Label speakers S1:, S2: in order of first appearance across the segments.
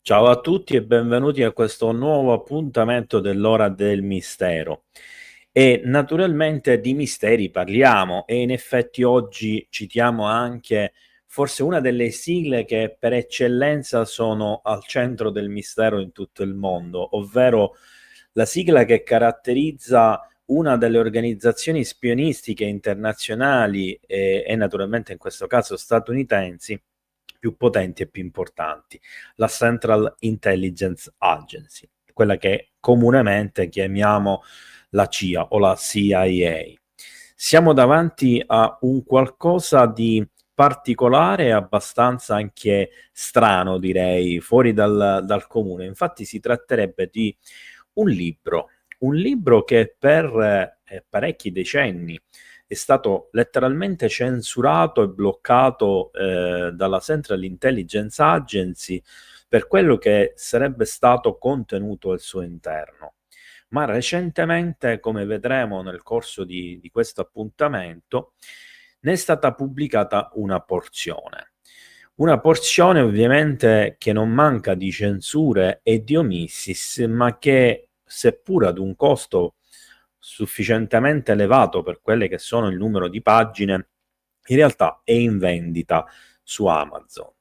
S1: Ciao a tutti e benvenuti a questo nuovo appuntamento dell'Ora del Mistero. E naturalmente di misteri parliamo e in effetti oggi citiamo anche forse una delle sigle che per eccellenza sono al centro del mistero in tutto il mondo, ovvero la sigla che caratterizza una delle organizzazioni spionistiche internazionali e naturalmente in questo caso statunitensi più potenti e più importanti, la Central Intelligence Agency, quella che comunemente chiamiamo la CIA o la CIA. Siamo davanti a un qualcosa di particolare e abbastanza anche strano, direi, fuori dal comune. Infatti si tratterebbe di un libro che per parecchi decenni è stato letteralmente censurato e bloccato dalla Central Intelligence Agency per quello che sarebbe stato contenuto al suo interno. Ma recentemente, come vedremo nel corso di questo appuntamento, ne è stata pubblicata una porzione. Una porzione ovviamente che non manca di censure e di omissis, ma che, seppur ad un costo sufficientemente elevato per quelle che sono il numero di pagine, in realtà è in vendita su Amazon.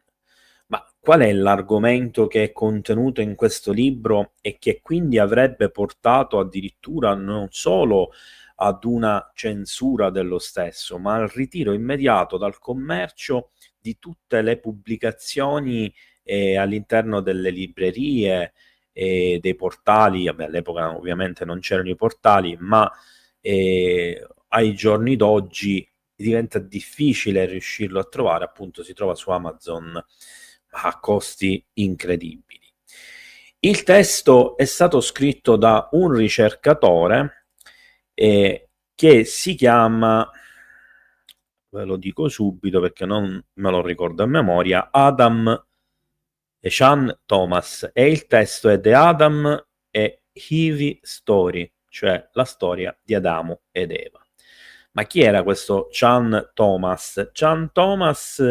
S1: Ma qual è l'argomento che è contenuto in questo libro e che quindi avrebbe portato addirittura non solo ad una censura dello stesso, ma al ritiro immediato dal commercio di tutte le pubblicazioni all'interno delle librerie e dei portali? Vabbè, all'epoca ovviamente non c'erano i portali, ma ai giorni d'oggi diventa difficile riuscirlo a trovare, appunto si trova su Amazon a costi incredibili. Il testo è stato scritto da un ricercatore che si chiama, ve lo dico subito perché non me lo ricordo a memoria, Adam Sean Thomas, e il testo è The Adam e Eve Story, cioè la storia di Adamo ed Eva. Ma chi era questo Chan Thomas? Chan Thomas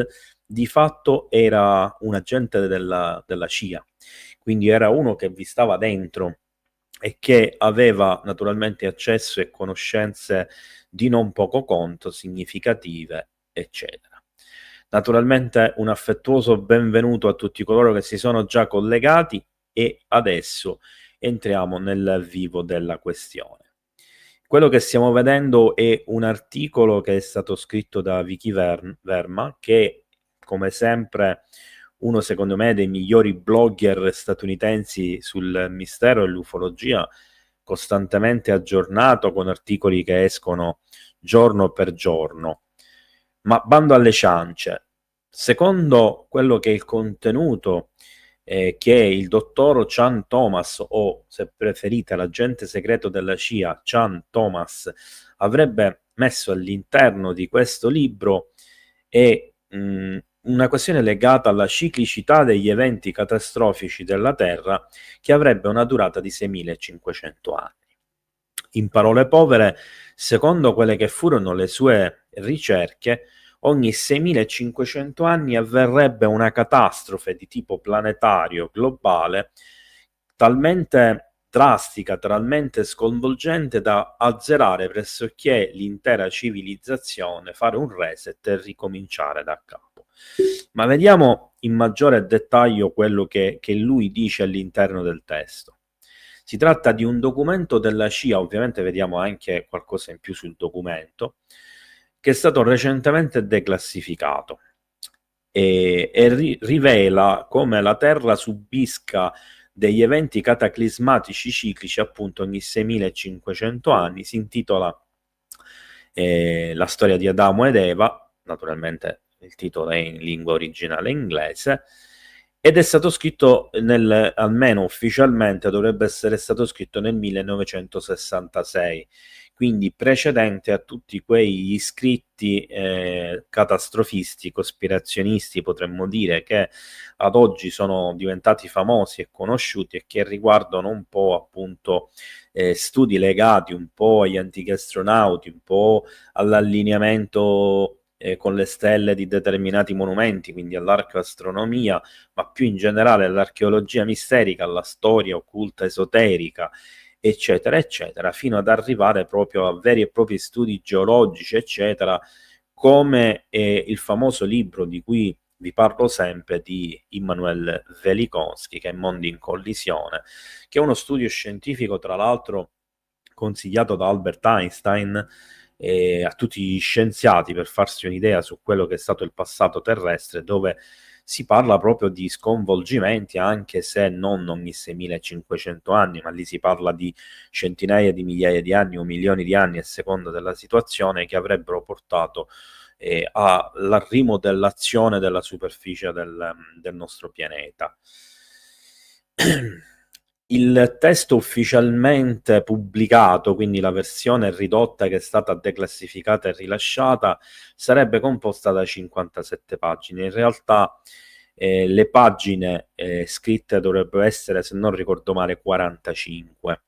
S1: di fatto era un agente della CIA, quindi era uno che vi stava dentro e che aveva naturalmente accesso e conoscenze di non poco conto, significative, eccetera. Naturalmente un affettuoso benvenuto a tutti coloro che si sono già collegati e adesso entriamo nel vivo della questione. Quello che stiamo vedendo è un articolo che è stato scritto da Vicky Verma, che come sempre uno secondo me dei migliori blogger statunitensi sul mistero e l'ufologia, costantemente aggiornato con articoli che escono giorno per giorno. Ma bando alle ciance, secondo quello che è il contenuto che il dottor Chan Thomas, o se preferite l'agente segreto della CIA Chan Thomas, avrebbe messo all'interno di questo libro è una questione legata alla ciclicità degli eventi catastrofici della Terra, che avrebbe una durata di 6500 anni. In parole povere, secondo quelle che furono le sue ricerche, ogni 6500 anni avverrebbe una catastrofe di tipo planetario globale talmente drastica, talmente sconvolgente da azzerare pressoché l'intera civilizzazione, fare un reset e ricominciare da capo. Ma vediamo in maggiore dettaglio quello che lui dice all'interno del testo. Si tratta di un documento della CIA, ovviamente vediamo anche qualcosa in più sul documento, che è stato recentemente declassificato e rivela come la Terra subisca degli eventi cataclismatici ciclici appunto ogni 6500 anni. Si intitola La storia di Adamo ed Eva, naturalmente il titolo è in lingua originale inglese, ed è stato scritto almeno ufficialmente dovrebbe essere stato scritto nel 1966, quindi precedente a tutti quegli scritti catastrofisti, cospirazionisti, potremmo dire, che ad oggi sono diventati famosi e conosciuti e che riguardano un po' appunto studi legati un po' agli antichi astronauti, un po' all'allineamento con le stelle di determinati monumenti, quindi all'archeoastronomia, ma più in generale all'archeologia misterica, alla storia occulta esoterica, eccetera, eccetera, fino ad arrivare proprio a veri e propri studi geologici, eccetera, come il famoso libro di cui vi parlo sempre di Immanuel Velikonskij, che è Mondi in collisione, che è uno studio scientifico, tra l'altro, consigliato da Albert Einstein a tutti gli scienziati per farsi un'idea su quello che è stato il passato terrestre, dove si parla proprio di sconvolgimenti, anche se non ogni 6500 anni, ma lì si parla di centinaia di migliaia di anni o milioni di anni a seconda della situazione, che avrebbero portato alla rimodellazione della superficie del nostro pianeta. Il testo ufficialmente pubblicato, quindi la versione ridotta che è stata declassificata e rilasciata, sarebbe composta da 57 pagine. In realtà le pagine scritte dovrebbero essere, se non ricordo male, 45.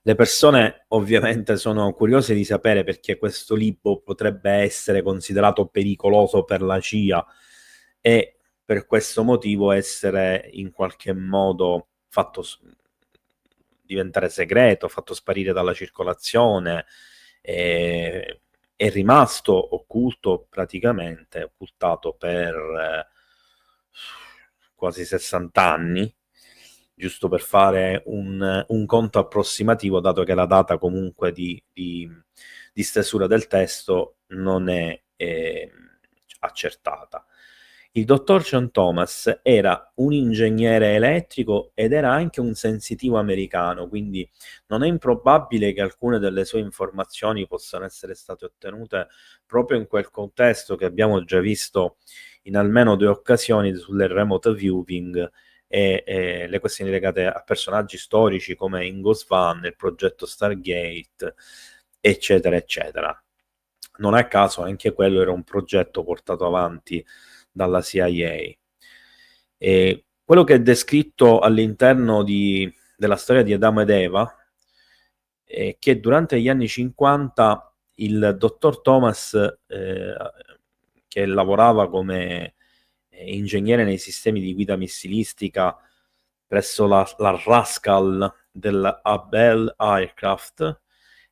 S1: Le persone ovviamente sono curiose di sapere perché questo libro potrebbe essere considerato pericoloso per la CIA e per questo motivo essere in qualche modo fatto diventare segreto, fatto sparire dalla circolazione, è rimasto occulto praticamente, occultato per quasi 60 anni, giusto per fare un conto approssimativo, dato che la data comunque di stesura del testo non è accertata. Il dottor John Thomas era un ingegnere elettrico ed era anche un sensitivo americano, quindi non è improbabile che alcune delle sue informazioni possano essere state ottenute proprio in quel contesto che abbiamo già visto in almeno 2 occasioni sulle remote viewing e le questioni legate a personaggi storici come Ingo Svann, il progetto Stargate, eccetera, eccetera. Non a caso anche quello era un progetto portato avanti dalla CIA. E quello che è descritto all'interno della storia di Adamo ed Eva è che durante gli anni 50 il dottor Thomas, che lavorava come ingegnere nei sistemi di guida missilistica presso la Rascal dell'Abel Aircraft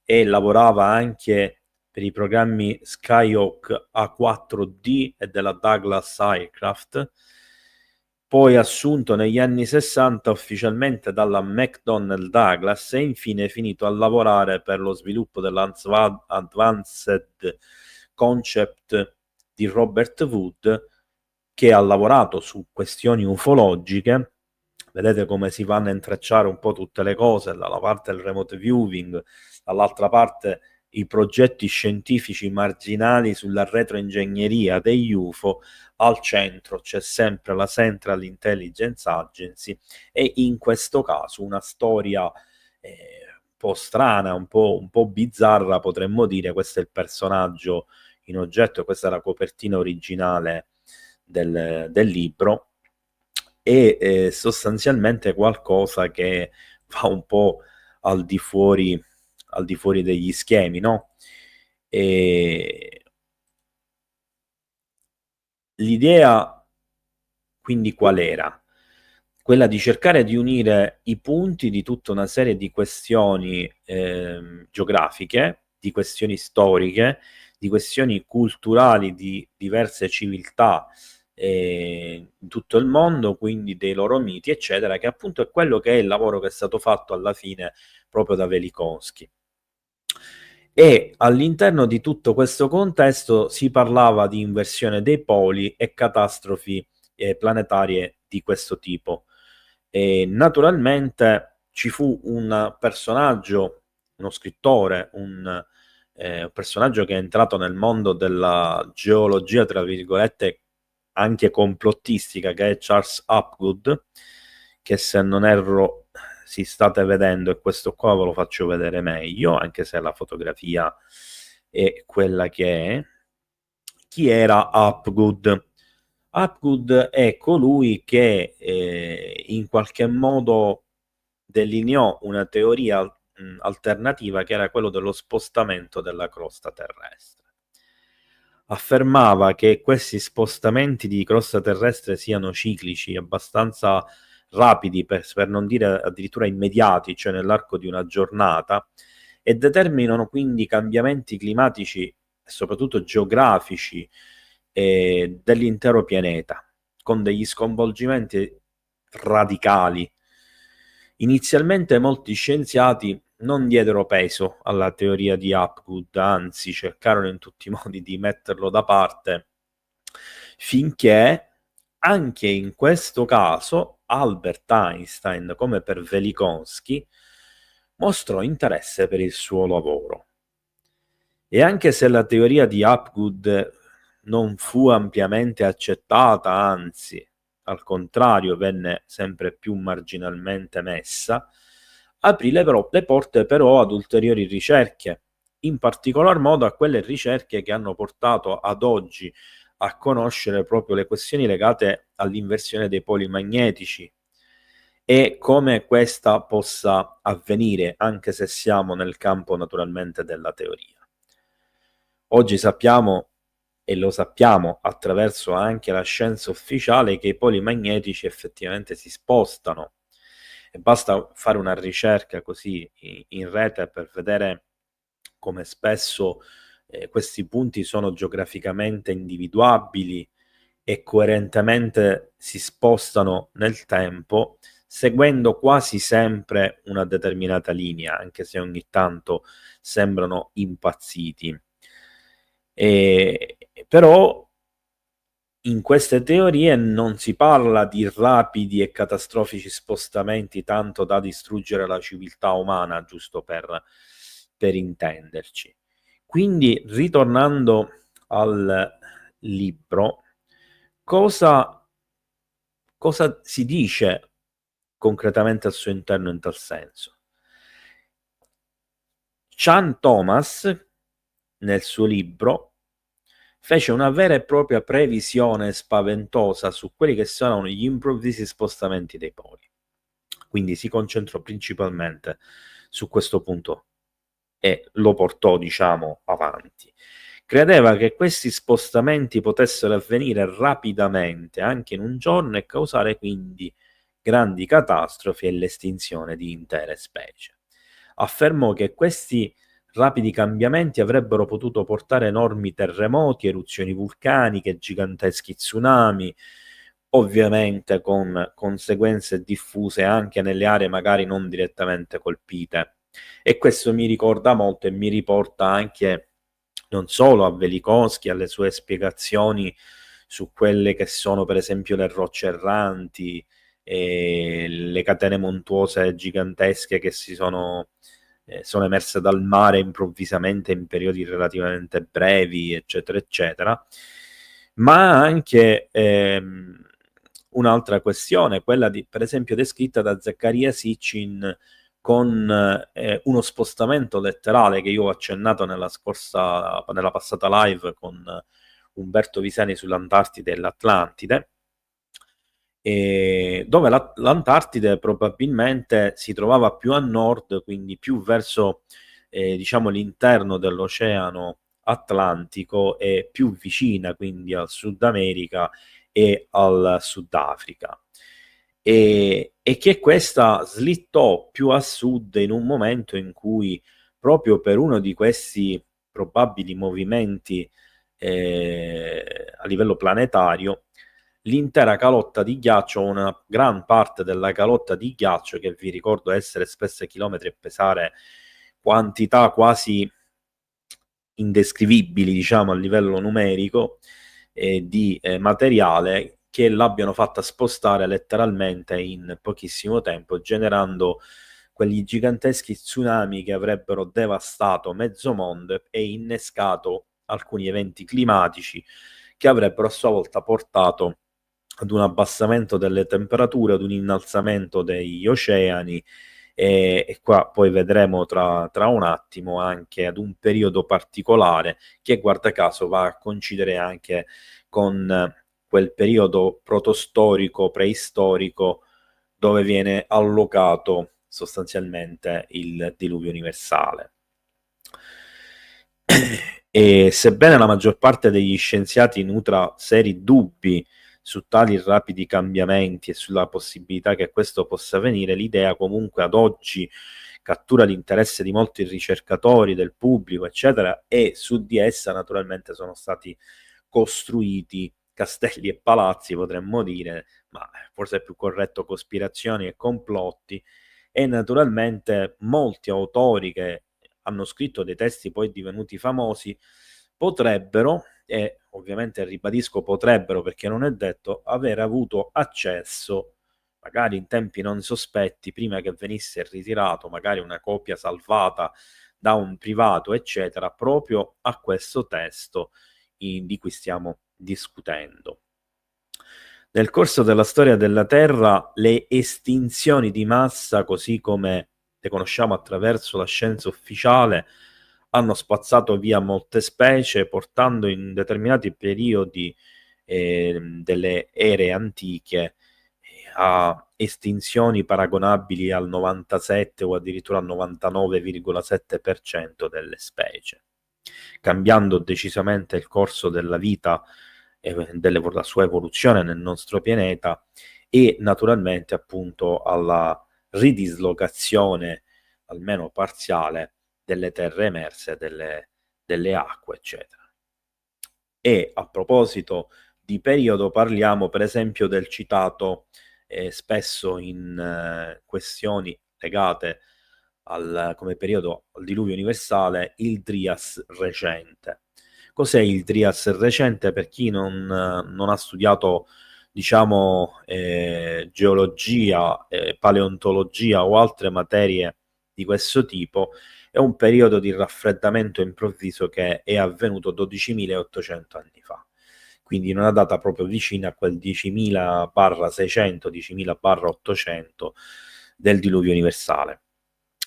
S1: e lavorava anche per i programmi Skyhawk A4D e della Douglas Aircraft, poi assunto negli anni 60 ufficialmente dalla McDonnell Douglas e infine finito a lavorare per lo sviluppo dell'Advanced Concept di Robert Wood, che ha lavorato su questioni ufologiche. Vedete come si vanno a intrecciare un po' tutte le cose, dalla parte del remote viewing, dall'altra parte i progetti scientifici marginali sulla retroingegneria degli UFO, al centro c'è sempre la Central Intelligence Agency e in questo caso una storia un po' strana, un po' bizzarra potremmo dire. Questo è il personaggio in oggetto e questa è la copertina originale del libro e sostanzialmente qualcosa che va un po' al di fuori degli schemi, no? E l'idea quindi qual era? Quella di cercare di unire i punti di tutta una serie di questioni geografiche, di questioni storiche, di questioni culturali di diverse civiltà in tutto il mondo, quindi dei loro miti, eccetera, che appunto è quello che è il lavoro che è stato fatto alla fine proprio da Velikonskij. E all'interno di tutto questo contesto si parlava di inversione dei poli e catastrofi planetarie di questo tipo. E naturalmente ci fu un personaggio, uno scrittore, un personaggio che è entrato nel mondo della geologia, tra virgolette, anche complottistica, che è Charles Hapgood, che se non erro si state vedendo, e questo qua ve lo faccio vedere meglio, anche se la fotografia è quella che è. Chi era Hapgood? Hapgood è colui che in qualche modo delineò una teoria alternativa, che era quello dello spostamento della crosta terrestre. affermava che questi spostamenti di crosta terrestre siano ciclici, abbastanza rapidi, per non dire addirittura immediati, cioè nell'arco di una giornata, e determinano quindi cambiamenti climatici e soprattutto geografici dell'intero pianeta, con degli sconvolgimenti radicali. Inizialmente molti scienziati non diedero peso alla teoria di Hapgood, anzi cercarono in tutti i modi di metterlo da parte, finché anche in questo caso Albert Einstein, come per Velikonskij, mostrò interesse per il suo lavoro. E anche se la teoria di Hapgood non fu ampiamente accettata, anzi, al contrario, venne sempre più marginalmente messa, aprì le porte però ad ulteriori ricerche, in particolar modo a quelle ricerche che hanno portato ad oggi a conoscere proprio le questioni legate all'inversione dei poli magnetici e come questa possa avvenire, anche se siamo nel campo naturalmente della teoria. Oggi sappiamo, e lo sappiamo attraverso anche la scienza ufficiale, che i poli magnetici effettivamente si spostano, e basta fare una ricerca così in rete per vedere come spesso questi punti sono geograficamente individuabili e coerentemente si spostano nel tempo, seguendo quasi sempre una determinata linea, anche se ogni tanto sembrano impazziti. Però in queste teorie non si parla di rapidi e catastrofici spostamenti tanto da distruggere la civiltà umana, giusto per intenderci. Quindi, ritornando al libro, cosa si dice concretamente al suo interno in tal senso? Chan Thomas, nel suo libro, fece una vera e propria previsione spaventosa su quelli che saranno gli improvvisi spostamenti dei poli. Quindi si concentrò principalmente su questo punto e lo portò, diciamo, avanti. Credeva che questi spostamenti potessero avvenire rapidamente, anche in un giorno, e causare quindi grandi catastrofi e l'estinzione di intere specie. Affermò che questi rapidi cambiamenti avrebbero potuto portare enormi terremoti, eruzioni vulcaniche, giganteschi tsunami, ovviamente con conseguenze diffuse anche nelle aree magari non direttamente colpite. E questo mi ricorda molto e mi riporta anche non solo a Velikonskij, alle sue spiegazioni su quelle che sono per esempio le rocce erranti, le catene montuose gigantesche che sono emerse dal mare improvvisamente in periodi relativamente brevi, eccetera, eccetera, ma anche un'altra questione, quella per esempio descritta da Zaccaria Sitchin con uno spostamento letterale che io ho accennato nella passata live con Umberto Visani sull'Antartide e l'Atlantide, dove l'Antartide probabilmente si trovava più a nord, quindi più verso diciamo l'interno dell'Oceano Atlantico e più vicina quindi al Sud America e al Sudafrica. E che questa slittò più a sud in un momento in cui proprio per uno di questi probabili movimenti a livello planetario, l'intera calotta di ghiaccio, una gran parte della calotta di ghiaccio, che vi ricordo essere spessa chilometri e pesare quantità quasi indescrivibili, diciamo, a livello numerico, di materiale, che l'abbiano fatta spostare letteralmente in pochissimo tempo, generando quegli giganteschi tsunami che avrebbero devastato mezzo mondo e innescato alcuni eventi climatici che avrebbero a sua volta portato ad un abbassamento delle temperature, ad un innalzamento degli oceani e qua poi vedremo tra un attimo anche ad un periodo particolare che guarda caso va a coincidere anche con quel periodo protostorico, preistorico, dove viene allocato sostanzialmente il diluvio universale. E sebbene la maggior parte degli scienziati nutra seri dubbi su tali rapidi cambiamenti e sulla possibilità che questo possa avvenire, l'idea comunque ad oggi cattura l'interesse di molti ricercatori, del pubblico, eccetera, e su di essa naturalmente sono stati costruiti castelli e palazzi, potremmo dire, ma forse è più corretto cospirazioni e complotti, e naturalmente molti autori che hanno scritto dei testi poi divenuti famosi potrebbero, e ovviamente ribadisco potrebbero perché non è detto, aver avuto accesso, magari in tempi non sospetti, prima che venisse ritirato, magari una copia salvata da un privato, eccetera, proprio a questo testo di cui stiamo discutendo. Nel corso della storia della Terra, le estinzioni di massa, così come le conosciamo attraverso la scienza ufficiale, hanno spazzato via molte specie, portando in determinati periodi delle ere antiche a estinzioni paragonabili al 97 o addirittura al 99,7% delle specie, cambiando decisamente il corso della vita e della sua evoluzione nel nostro pianeta e naturalmente appunto alla ridislocazione, almeno parziale, delle terre emerse, delle acque, eccetera. E a proposito di periodo, parliamo per esempio del citato spesso in questioni legate come periodo al diluvio universale, il Trias recente. Cos'è il Trias recente? Per chi non ha studiato, diciamo, geologia, paleontologia o altre materie di questo tipo, è un periodo di raffreddamento improvviso che è avvenuto 12.800 anni fa. Quindi in una data proprio vicina a quel 10.000/600, 10.000/800 del diluvio universale.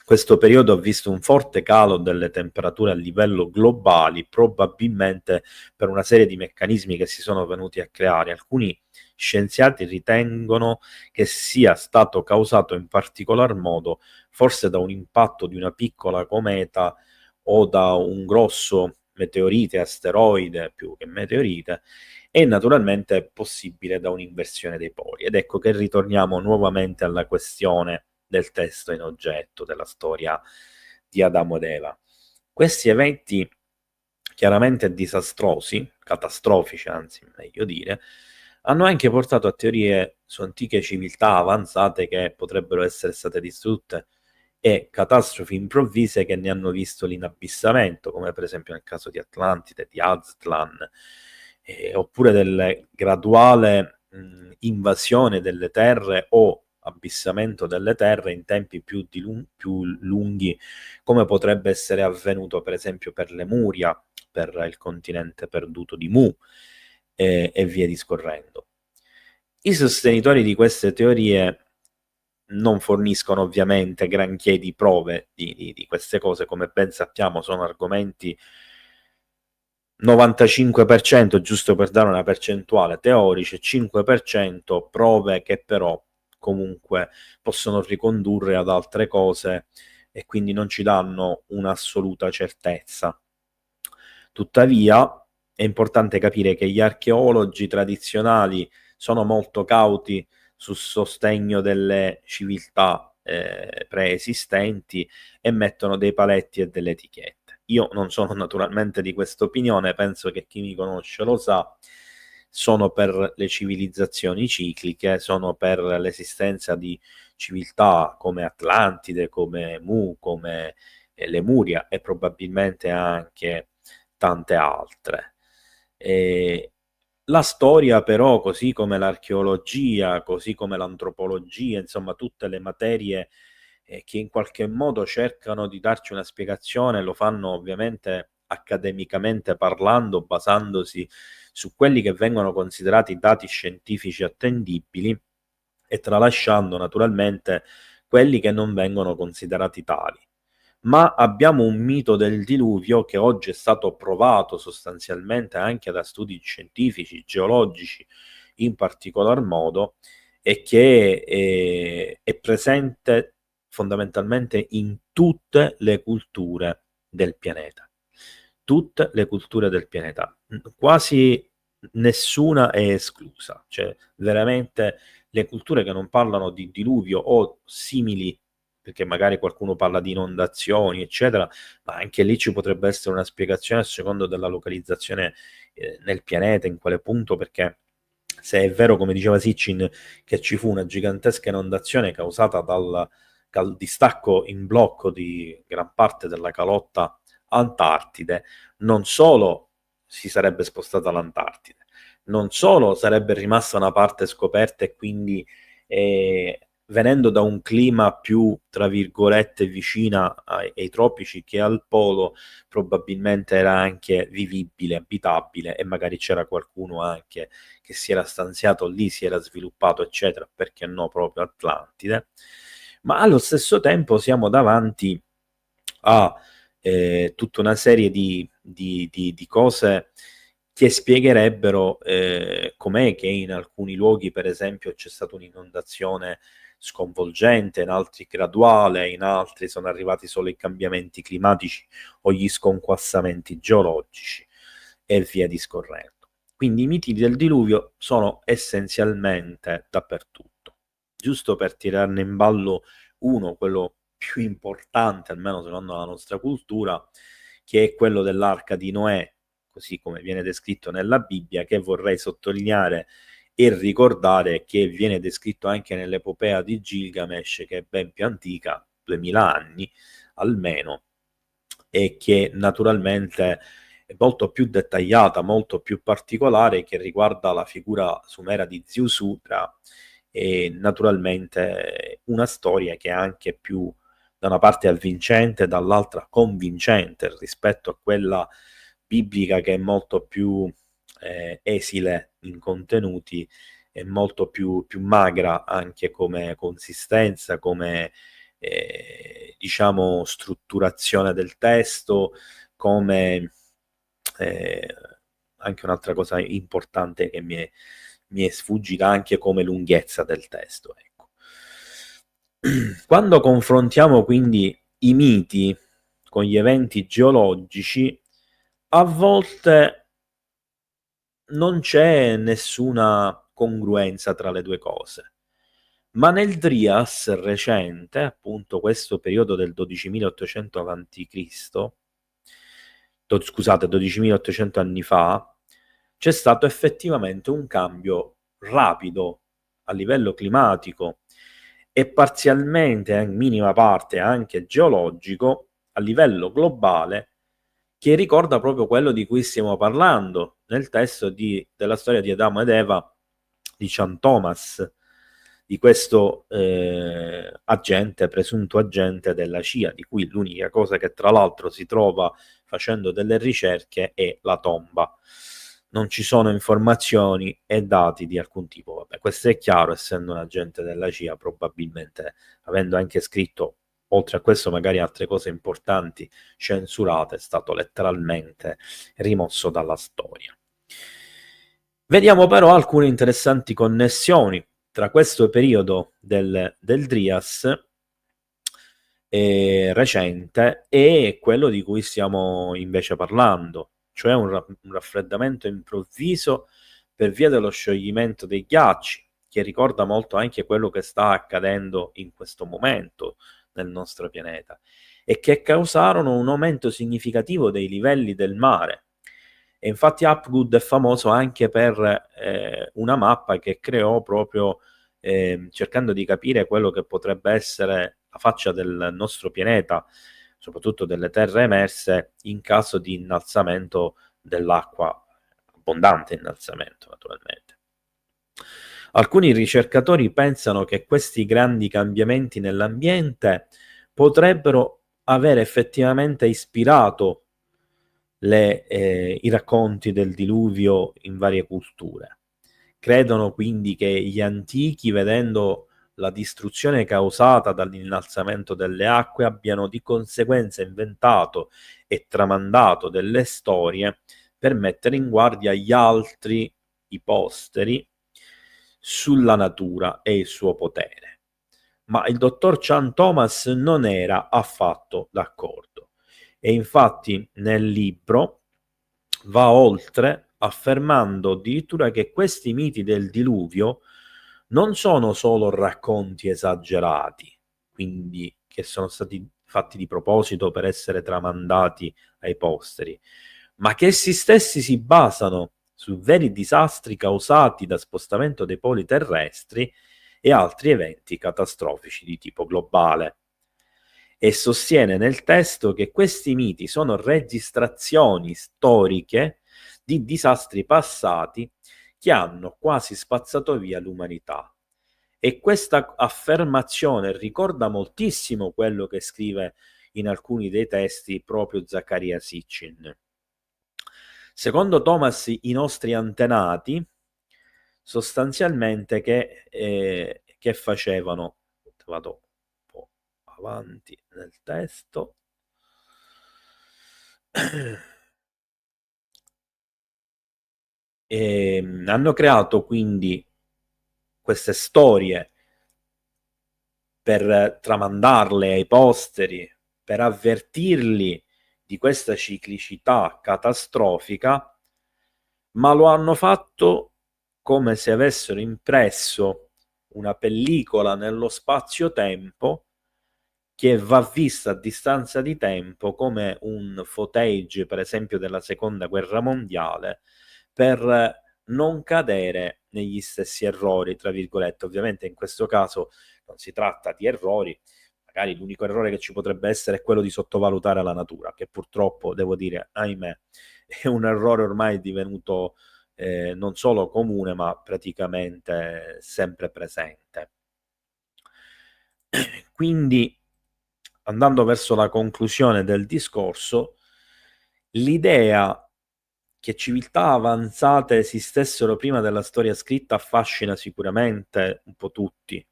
S1: Questo periodo ha visto un forte calo delle temperature a livello globali, probabilmente per una serie di meccanismi che si sono venuti a creare. Alcuni scienziati ritengono che sia stato causato in particolar modo forse da un impatto di una piccola cometa o da un grosso meteorite, asteroide più che meteorite, e naturalmente è possibile da un'inversione dei poli. Ed ecco che ritorniamo nuovamente alla questione del testo in oggetto, della storia di Adamo ed Eva. Questi eventi chiaramente disastrosi, catastrofici anzi, meglio dire, hanno anche portato a teorie su antiche civiltà avanzate che potrebbero essere state distrutte e catastrofi improvvise che ne hanno visto l'inabissamento, come per esempio nel caso di Atlantide, di Aztlan, oppure del graduale invasione delle terre o abissamento delle terre in tempi più lunghi, come potrebbe essere avvenuto per esempio per Lemuria, per il continente perduto di Mu, e via discorrendo. I sostenitori di queste teorie non forniscono ovviamente granché di prove di queste cose, come ben sappiamo sono argomenti 95%, giusto per dare una percentuale, teorici, 5% prove che però comunque possono ricondurre ad altre cose e quindi non ci danno un'assoluta certezza. Tuttavia è importante capire che gli archeologi tradizionali sono molto cauti sul sostegno delle civiltà preesistenti e mettono dei paletti e delle etichette. Io non sono naturalmente di questa opinione, penso che chi mi conosce lo sa, sono per le civilizzazioni cicliche, sono per l'esistenza di civiltà come Atlantide, come Mu, come Lemuria e probabilmente anche tante altre. E la storia però, così come l'archeologia, così come l'antropologia, insomma tutte le materie che in qualche modo cercano di darci una spiegazione, lo fanno ovviamente accademicamente parlando, basandosi su quelli che vengono considerati dati scientifici attendibili e tralasciando naturalmente quelli che non vengono considerati tali. Ma abbiamo un mito del diluvio che oggi è stato provato sostanzialmente anche da studi scientifici, geologici in particolar modo, e che è presente fondamentalmente in tutte le culture del pianeta. tutte le culture del pianeta, quasi nessuna è esclusa, cioè veramente le culture che non parlano di diluvio o simili, perché magari qualcuno parla di inondazioni, eccetera, ma anche lì ci potrebbe essere una spiegazione a secondo della localizzazione nel pianeta, in quale punto, perché se è vero, come diceva Sitchin, che ci fu una gigantesca inondazione causata dal distacco in blocco di gran parte della calotta Antartide, non solo si sarebbe spostata l'Antartide, non solo sarebbe rimasta una parte scoperta e quindi venendo da un clima più, tra virgolette, vicina ai tropici che al polo, probabilmente era anche vivibile, abitabile e magari c'era qualcuno anche che si era stanziato lì, si era sviluppato, eccetera, perché no proprio Atlantide, ma allo stesso tempo siamo davanti a tutta una serie di cose che spiegherebbero com'è che in alcuni luoghi, per esempio, c'è stata un'inondazione sconvolgente, in altri graduale, in altri sono arrivati solo i cambiamenti climatici o gli sconquassamenti geologici e via discorrendo. Quindi i miti del diluvio sono essenzialmente dappertutto. Giusto per tirarne in ballo uno, quello più importante, almeno secondo la nostra cultura, che è quello dell'arca di Noè, così come viene descritto nella Bibbia, che vorrei sottolineare e ricordare che viene descritto anche nell'epopea di Gilgamesh, che è ben più antica, 2000 anni almeno, e che naturalmente è molto più dettagliata, molto più particolare, che riguarda la figura sumera di Ziusudra e naturalmente una storia che è anche più da una parte avvincente, dall'altra convincente rispetto a quella biblica, che è molto più esile in contenuti e molto più magra anche come consistenza, come diciamo strutturazione del testo, come eh, anche un'altra cosa importante che mi è sfuggita, anche come lunghezza del testo. Ecco. Quando confrontiamo quindi i miti con gli eventi geologici, a volte non c'è nessuna congruenza tra le due cose. Ma nel Drias recente, appunto questo periodo del 12.800 a.C., scusate, 12.800 anni fa, c'è stato effettivamente un cambio rapido a livello climatico e parzialmente, in minima parte anche geologico, a livello globale, che ricorda proprio quello di cui stiamo parlando nel testo della storia di Adamo ed Eva di St. Thomas, di questo agente, presunto agente della CIA, di cui l'unica cosa che tra l'altro si trova facendo delle ricerche è la tomba. Non ci sono informazioni e dati di alcun tipo. Vabbè, questo è chiaro, essendo un agente della CIA, probabilmente avendo anche scritto, oltre a questo, magari altre cose importanti censurate, è stato letteralmente rimosso dalla storia. Vediamo però alcune interessanti connessioni tra questo periodo del Drias recente e quello di cui stiamo invece parlando, cioè un raffreddamento improvviso per via dello scioglimento dei ghiacci, che ricorda molto anche quello che sta accadendo in questo momento nel nostro pianeta, e che causarono un aumento significativo dei livelli del mare. E infatti Hapgood è famoso anche per una mappa che creò proprio cercando di capire quello che potrebbe essere la faccia del nostro pianeta, soprattutto delle terre emerse, in caso di innalzamento dell'acqua, abbondante innalzamento naturalmente. Alcuni ricercatori pensano che questi grandi cambiamenti nell'ambiente potrebbero aver effettivamente ispirato i racconti del diluvio in varie culture. Credono quindi che gli antichi, vedendo la distruzione causata dall'innalzamento delle acque, abbiano di conseguenza inventato e tramandato delle storie per mettere in guardia gli altri, i posteri, sulla natura e il suo potere. Ma il dottor Chan Thomas non era affatto d'accordo E infatti nel libro va oltre, affermando addirittura che questi miti del diluvio non sono solo racconti esagerati, quindi che sono stati fatti di proposito per essere tramandati ai posteri, ma che essi stessi si basano su veri disastri causati da spostamento dei poli terrestri e altri eventi catastrofici di tipo globale. E sostiene nel testo che questi miti sono registrazioni storiche di disastri passati che hanno quasi spazzato via l'umanità. E questa affermazione ricorda moltissimo quello che scrive in alcuni dei testi proprio Zaccaria Sitchin. Secondo Thomas, i nostri antenati sostanzialmente che facevano? Vado un po' avanti nel testo. Hanno creato quindi queste storie per tramandarle ai posteri, per avvertirli di questa ciclicità catastrofica, ma lo hanno fatto come se avessero impresso una pellicola nello spazio-tempo che va vista a distanza di tempo come un footage, per esempio, della seconda guerra mondiale, per non cadere negli stessi errori, tra virgolette. Ovviamente in questo caso non si tratta di errori, magari l'unico errore che ci potrebbe essere è quello di sottovalutare la natura, che purtroppo, devo dire, ahimè, è un errore ormai divenuto non solo comune, ma praticamente sempre presente. Quindi, andando verso la conclusione del discorso, l'idea che civiltà avanzate esistessero prima della storia scritta affascina sicuramente un po' tutti,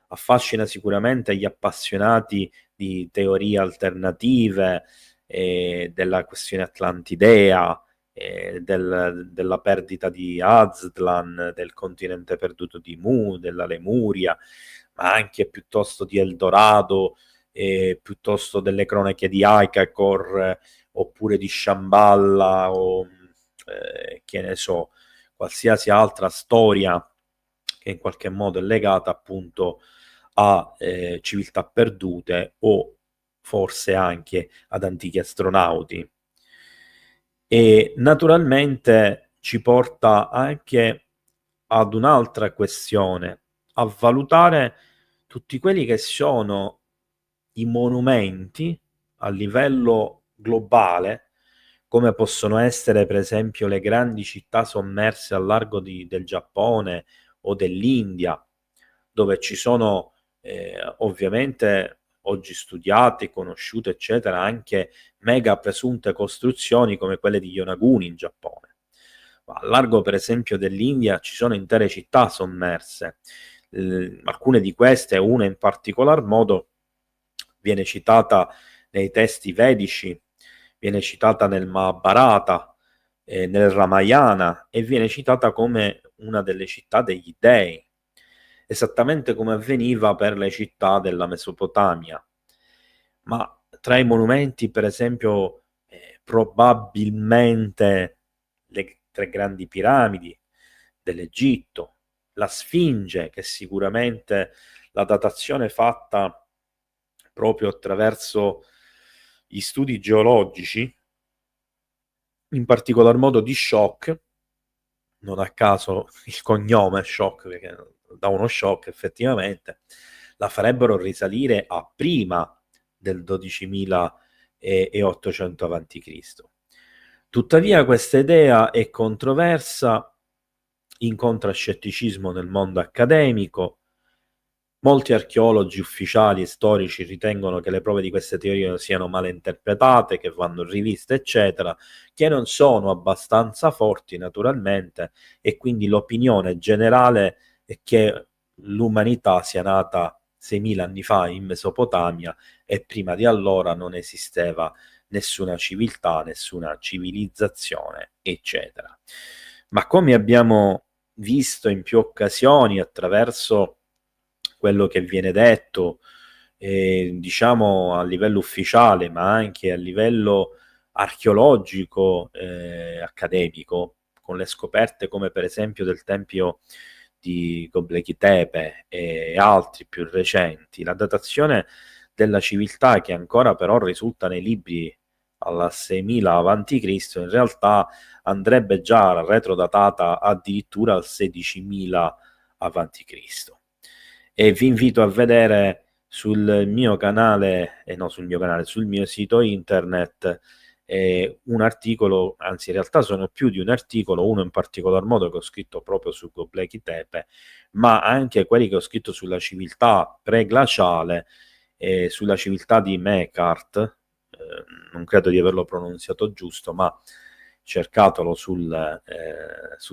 S1: affascina sicuramente gli appassionati di teorie alternative, della questione atlantidea, della perdita di Aztlan, del continente perduto di Mu, della Lemuria, ma anche piuttosto di Eldorado, piuttosto delle cronache di Aikakor, oppure di Shamballa o che ne so, qualsiasi altra storia che in qualche modo è legata appunto a civiltà perdute o forse anche ad antichi astronauti. E naturalmente ci porta anche ad un'altra questione, a valutare tutti quelli che sono i monumenti a livello globale, come possono essere per esempio le grandi città sommerse al largo del Giappone o dell'India, dove ci sono ovviamente oggi studiate, conosciute, eccetera, anche mega presunte costruzioni come quelle di Yonaguni in Giappone. Ma al largo, per esempio, dell'India ci sono intere città sommerse. Alcune di queste, una in particolar modo, viene citata nei testi vedici, viene citata nel Mahabharata, nel Ramayana e viene citata come una delle città degli dei, esattamente come avveniva per le città della Mesopotamia. Ma tra i monumenti, per esempio, probabilmente le tre grandi piramidi dell'Egitto, la Sfinge, che sicuramente la datazione fatta proprio attraverso gli studi geologici, in particolar modo di Shock, non a caso il cognome Shock, perché da uno shock effettivamente, la farebbero risalire a prima del 12.800 a.C. Tuttavia questa idea è controversa, incontra scetticismo nel mondo accademico. Molti archeologi ufficiali e storici ritengono che le prove di queste teorie siano male interpretate, che vanno riviste, eccetera, che non sono abbastanza forti naturalmente, e quindi l'opinione generale è che l'umanità sia nata 6.000 anni fa in Mesopotamia e prima di allora non esisteva nessuna civiltà, nessuna civilizzazione, eccetera. Ma come abbiamo visto in più occasioni attraverso quello che viene detto diciamo a livello ufficiale, ma anche a livello archeologico, accademico, con le scoperte come per esempio del tempio di Göbekli Tepe e altri più recenti, la datazione della civiltà che ancora però risulta nei libri alla 6000 avanti Cristo, in realtà andrebbe già retrodatata addirittura al 16.000 avanti Cristo. E vi invito a vedere sul mio canale, no, sul mio canale, sul mio sito internet un articolo, anzi in realtà sono più di un articolo, uno in particolar modo che ho scritto proprio su Göbekli Tepe, ma anche quelli che ho scritto sulla civiltà preglaciale e sulla civiltà di Mekart, non credo di averlo pronunziato giusto, ma cercatelo sul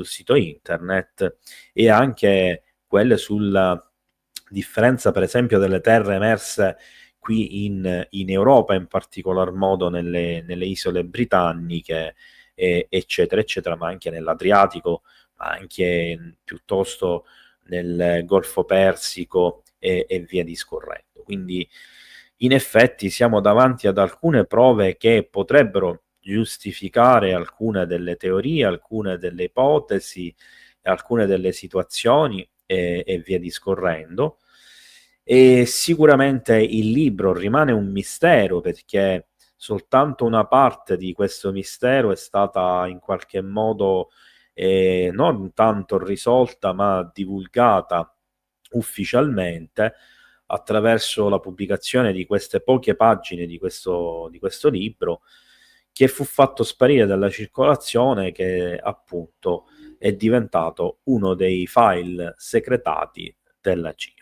S1: sito internet, e anche quelle sulla differenza per esempio delle terre emerse qui in Europa, in particolar modo nelle isole britanniche, eccetera, eccetera, ma anche nell'Adriatico, ma anche piuttosto nel Golfo Persico e via discorrendo. Quindi in effetti siamo davanti ad alcune prove che potrebbero giustificare alcune delle teorie, alcune delle ipotesi, alcune delle situazioni e via discorrendo. E sicuramente il libro rimane un mistero, perché soltanto una parte di questo mistero è stata in qualche modo non tanto risolta, ma divulgata ufficialmente attraverso la pubblicazione di queste poche pagine di questo libro, che fu fatto sparire dalla circolazione, che appunto è diventato uno dei file segretati della CIA.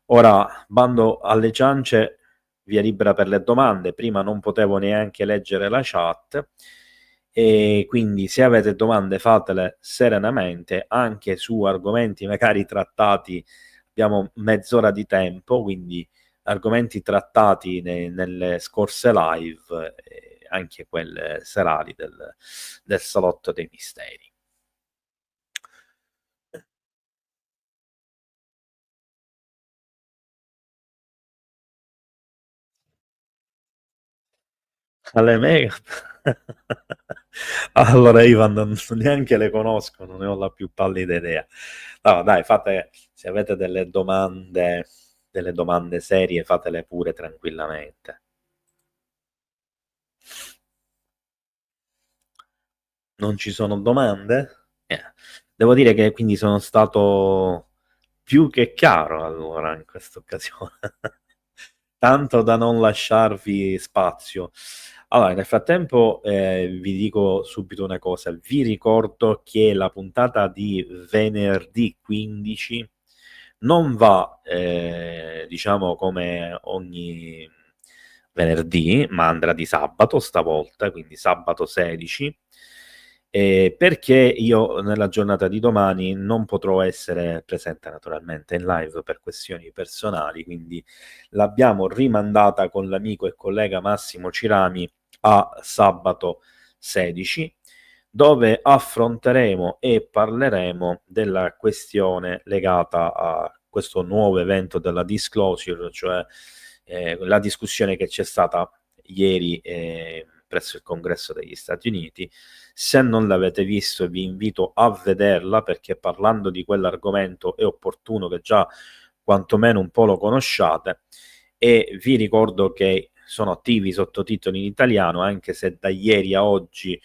S1: Ora, bando alle ciance, via libera per le domande. Prima non potevo neanche leggere la chat, e quindi se avete domande fatele serenamente, anche su argomenti magari trattati. Abbiamo mezz'ora di tempo, quindi argomenti trattati nelle scorse live, anche quelle serali del Salotto dei Misteri. Alle mega. Allora, Ivan, non neanche le conosco, non ne ho la più pallida idea. No, dai, fate, se avete delle domande serie, fatele pure tranquillamente. Non ci sono domande? Devo dire che quindi sono stato più che chiaro allora in questa occasione, tanto da non lasciarvi spazio. Allora, nel frattempo vi dico subito una cosa: vi ricordo che la puntata di venerdì 15 non va, diciamo, come ogni venerdì, ma andrà di sabato stavolta, quindi sabato 16, perché io nella giornata di domani non potrò essere presente naturalmente in live per questioni personali, quindi l'abbiamo rimandata con l'amico e collega Massimo Cirami a sabato 16, dove affronteremo e parleremo della questione legata a questo nuovo evento della disclosure, cioè la discussione che c'è stata ieri presso il Congresso degli Stati Uniti. Se non l'avete visto, vi invito a vederla, perché parlando di quell'argomento è opportuno che già quantomeno un po' lo conosciate, e vi ricordo che sono attivi i sottotitoli in italiano, anche se da ieri a oggi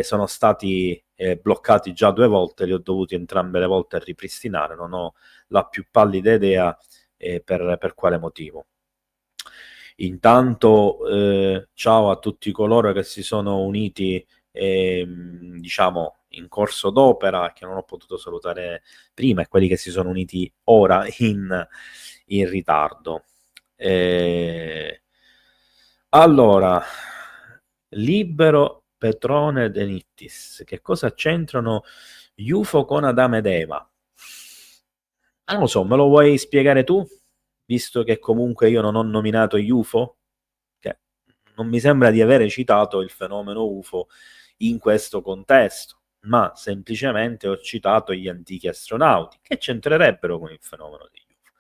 S1: sono stati bloccati già 2 volte, li ho dovuti entrambe le volte ripristinare, non ho la più pallida idea per quale motivo. Intanto ciao a tutti coloro che si sono uniti, diciamo, in corso d'opera, che non ho potuto salutare prima, e quelli che si sono uniti ora in ritardo. Allora, Libero Petrone De Nittis, che cosa c'entrano UFO con Adamo ed Eva? Non lo so, me lo vuoi spiegare tu? Visto che comunque io non ho nominato gli UFO, che non mi sembra di avere citato il fenomeno UFO in questo contesto, ma semplicemente ho citato gli antichi astronauti, che c'entrerebbero con il fenomeno degli UFO.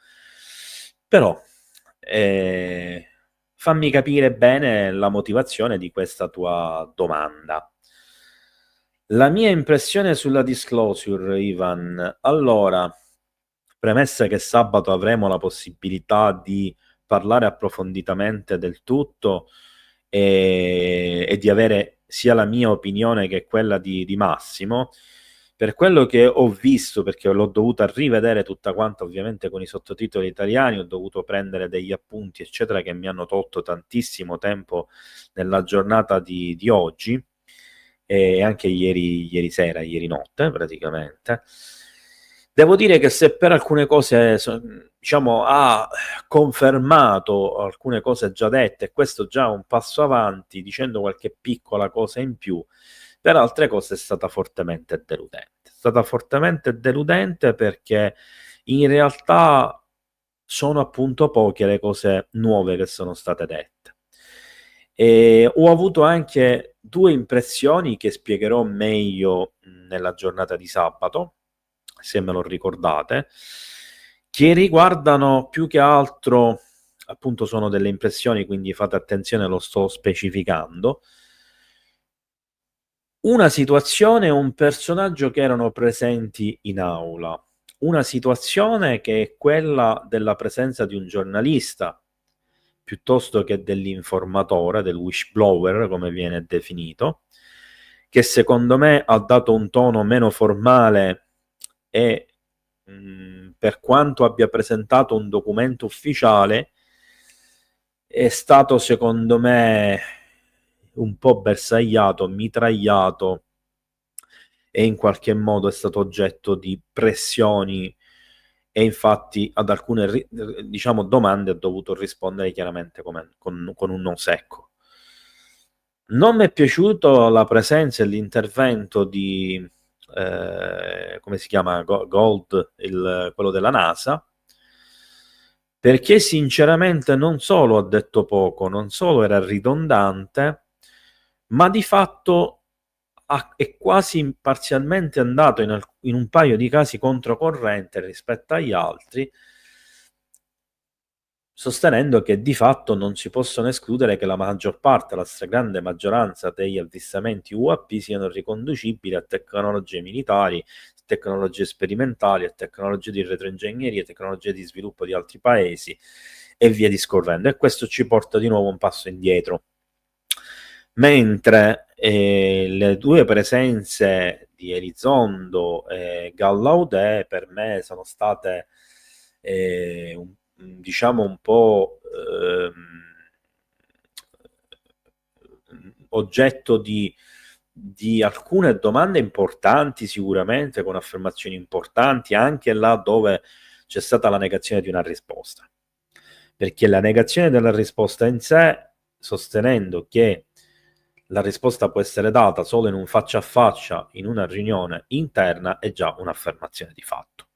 S1: Però E fammi capire bene la motivazione di questa tua domanda. La mia impressione sulla disclosure, Ivan, allora, premessa che sabato avremo la possibilità di parlare approfonditamente del tutto e di avere sia la mia opinione che quella di Massimo. Per quello che ho visto, perché l'ho dovuta rivedere tutta quanta, ovviamente con i sottotitoli italiani, ho dovuto prendere degli appunti, eccetera, che mi hanno tolto tantissimo tempo nella giornata di oggi e anche ieri sera, ieri notte praticamente. Devo dire che se per alcune cose, diciamo, ha confermato alcune cose già dette, e questo già un passo avanti, dicendo qualche piccola cosa in più, per altre cose è stata fortemente deludente. È stata fortemente deludente perché in realtà sono appunto poche le cose nuove che sono state dette. E ho avuto anche due impressioni che spiegherò meglio nella giornata di sabato, se me lo ricordate, che riguardano più che altro, appunto sono delle impressioni, quindi fate attenzione, lo sto specificando, una situazione e un personaggio che erano presenti in aula. Una situazione che è quella della presenza di un giornalista piuttosto che dell'informatore, del whistleblower, come viene definito, che secondo me ha dato un tono meno formale e per quanto abbia presentato un documento ufficiale, è stato secondo me un po' bersagliato, mitragliato e in qualche modo è stato oggetto di pressioni e infatti ad alcune diciamo domande ha dovuto rispondere chiaramente con un no secco. Non mi è piaciuto la presenza e l'intervento di come si chiama, Gold, quello della NASA, perché sinceramente non solo ha detto poco, non solo era ridondante, ma di fatto è quasi parzialmente andato in un paio di casi controcorrente rispetto agli altri, sostenendo che di fatto non si possono escludere che la maggior parte, la stragrande maggioranza degli avvistamenti UAP siano riconducibili a tecnologie militari, tecnologie sperimentali, a tecnologie di retroingegneria, tecnologie di sviluppo di altri paesi e via discorrendo. E questo ci porta di nuovo un passo indietro. Mentre le due presenze di Elizondo e Gallaudet per me sono state diciamo un po' oggetto di alcune domande importanti, sicuramente con affermazioni importanti, anche là dove c'è stata la negazione di una risposta. Perché la negazione della risposta in sé, sostenendo che la risposta può essere data solo in un faccia a faccia, in una riunione interna, è già un'affermazione di fatto,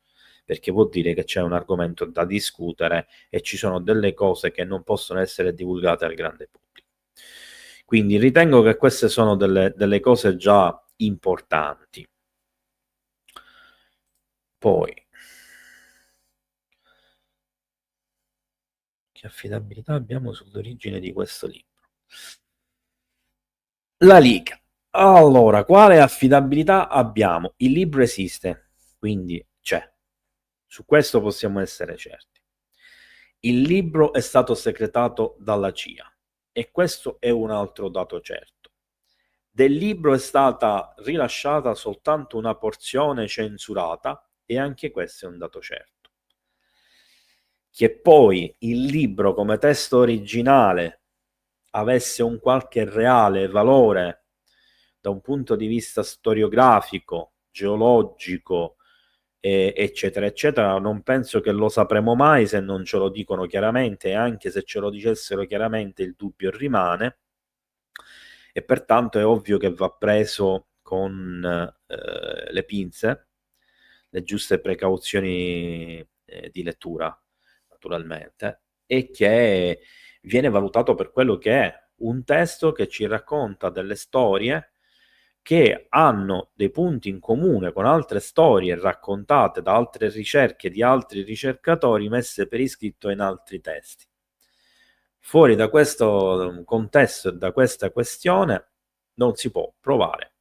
S1: perché vuol dire che c'è un argomento da discutere e ci sono delle cose che non possono essere divulgate al grande pubblico. Quindi ritengo che queste sono delle cose già importanti. Poi, che affidabilità abbiamo sull'origine di questo libro? La Liga. Allora, quale affidabilità abbiamo? Il libro esiste, quindi c'è. Su questo possiamo essere certi. Il libro è stato segretato dalla CIA e questo è un altro dato certo. Del libro è stata rilasciata soltanto una porzione censurata e anche questo è un dato certo. Che poi il libro come testo originale avesse un qualche reale valore da un punto di vista storiografico, geologico, eccetera, eccetera, non penso che lo sapremo mai se non ce lo dicono chiaramente, e anche se ce lo dicessero chiaramente il dubbio rimane, e pertanto è ovvio che va preso con le pinze, le giuste precauzioni di lettura, naturalmente, e che viene valutato per quello che è un testo che ci racconta delle storie che hanno dei punti in comune con altre storie raccontate da altre ricerche di altri ricercatori messe per iscritto in altri testi. Fuori da questo contesto e da questa questione non si può provare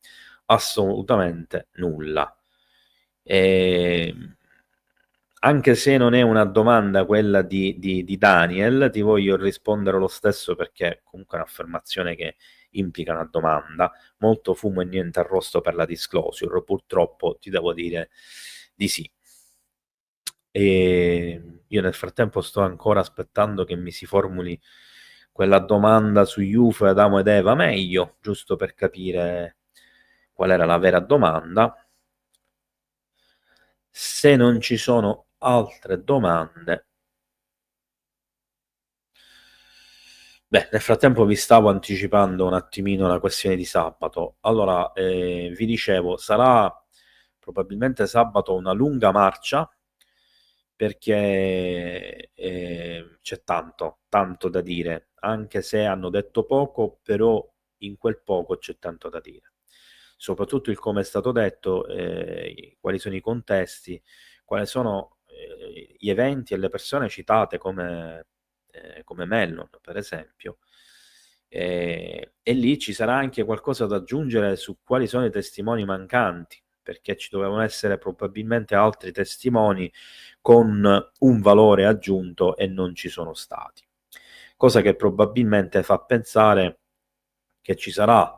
S1: assolutamente nulla. Anche se non è una domanda quella di Daniel, ti voglio rispondere lo stesso perché comunque è un'affermazione che implica una domanda. Molto fumo e niente arrosto per la disclosure, purtroppo ti devo dire di sì. E io nel frattempo sto ancora aspettando che mi si formuli quella domanda sugli UFO, Adamo ed Eva meglio, giusto per capire qual era la vera domanda. Se non ci sono altre domande, beh, nel frattempo vi stavo anticipando un attimino la questione di sabato. Allora, vi dicevo, sarà probabilmente sabato una lunga marcia perché c'è tanto da dire, anche se hanno detto poco, però in quel poco c'è tanto da dire. Soprattutto il come è stato detto, quali sono i contesti, quali sono gli eventi e le persone citate come Mellon, per esempio. E lì ci sarà anche qualcosa da aggiungere su quali sono i testimoni mancanti, perché ci dovevano essere probabilmente altri testimoni con un valore aggiunto e non ci sono stati. Cosa che probabilmente fa pensare che ci sarà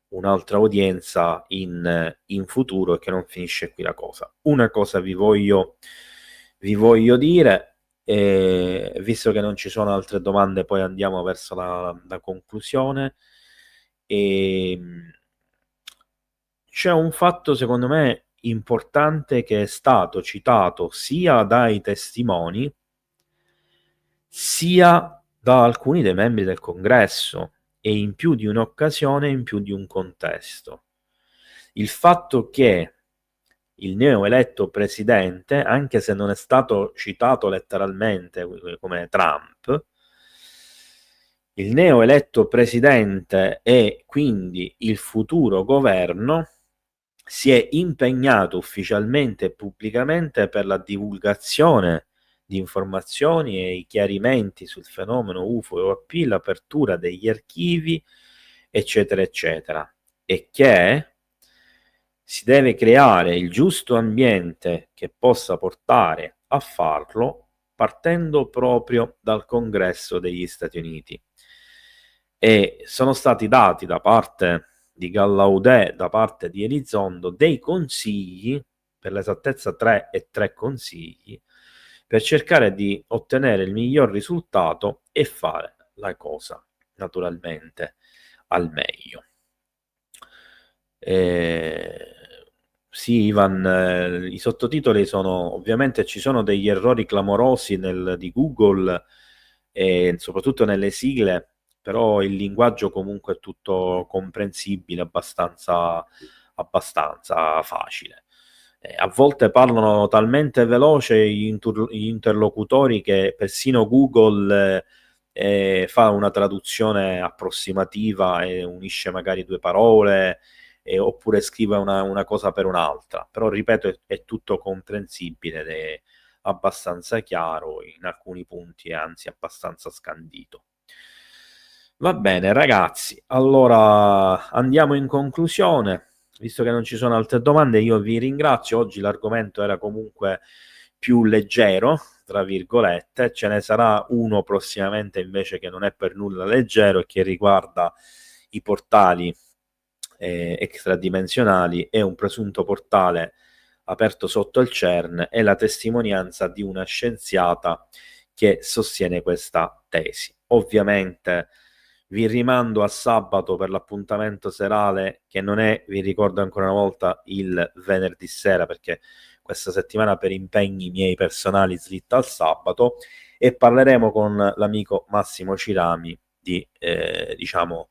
S1: un'altra udienza in futuro e che non finisce qui la cosa. Una cosa vi voglio dire, visto che non ci sono altre domande, poi andiamo verso la conclusione. E, c'è un fatto secondo me importante che è stato citato sia dai testimoni sia da alcuni dei membri del congresso e in più di un'occasione, in più di un contesto. Il fatto che il neoeletto presidente, anche se non è stato citato letteralmente come Trump, il neoeletto presidente e quindi il futuro governo si è impegnato ufficialmente e pubblicamente per la divulgazione di informazioni e i chiarimenti sul fenomeno UFO e OAP, l'apertura degli archivi, eccetera, eccetera, e che si deve creare il giusto ambiente che possa portare a farlo partendo proprio dal Congresso degli Stati Uniti. E sono stati dati da parte di Gallaudet, da parte di Elizondo, dei consigli, per l'esattezza 3 e 3 consigli, per cercare di ottenere il miglior risultato e fare la cosa naturalmente al meglio. Sì, Ivan, i sottotitoli sono, ovviamente ci sono degli errori clamorosi di Google e soprattutto nelle sigle, però il linguaggio comunque è tutto comprensibile, abbastanza facile. A volte parlano talmente veloce gli interlocutori che persino Google fa una traduzione approssimativa e unisce magari due parole oppure scrive una cosa per un'altra, però ripeto è tutto comprensibile ed è abbastanza chiaro, in alcuni punti è anzi abbastanza scandito. Va bene ragazzi, allora andiamo in conclusione. Visto che non ci sono altre domande, io vi ringrazio. Oggi l'argomento era comunque più leggero, tra virgolette. Ce ne sarà uno prossimamente invece che non è per nulla leggero e che riguarda i portali extradimensionali e un presunto portale aperto sotto il CERN e la testimonianza di una scienziata che sostiene questa tesi. Ovviamente vi rimando a sabato per l'appuntamento serale che non è, vi ricordo ancora una volta, il venerdì sera perché questa settimana per impegni miei personali slitta al sabato e parleremo con l'amico Massimo Cirami di diciamo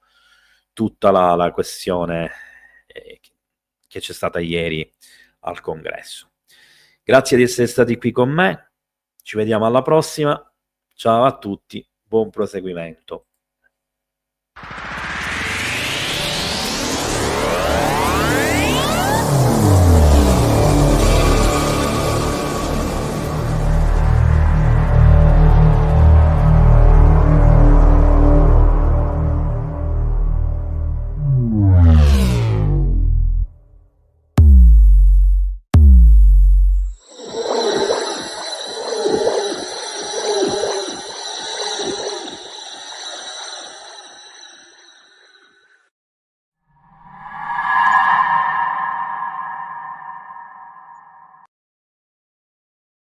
S1: tutta la questione che c'è stata ieri al congresso. Grazie di essere stati qui con me, ci vediamo alla prossima, ciao a tutti, buon proseguimento.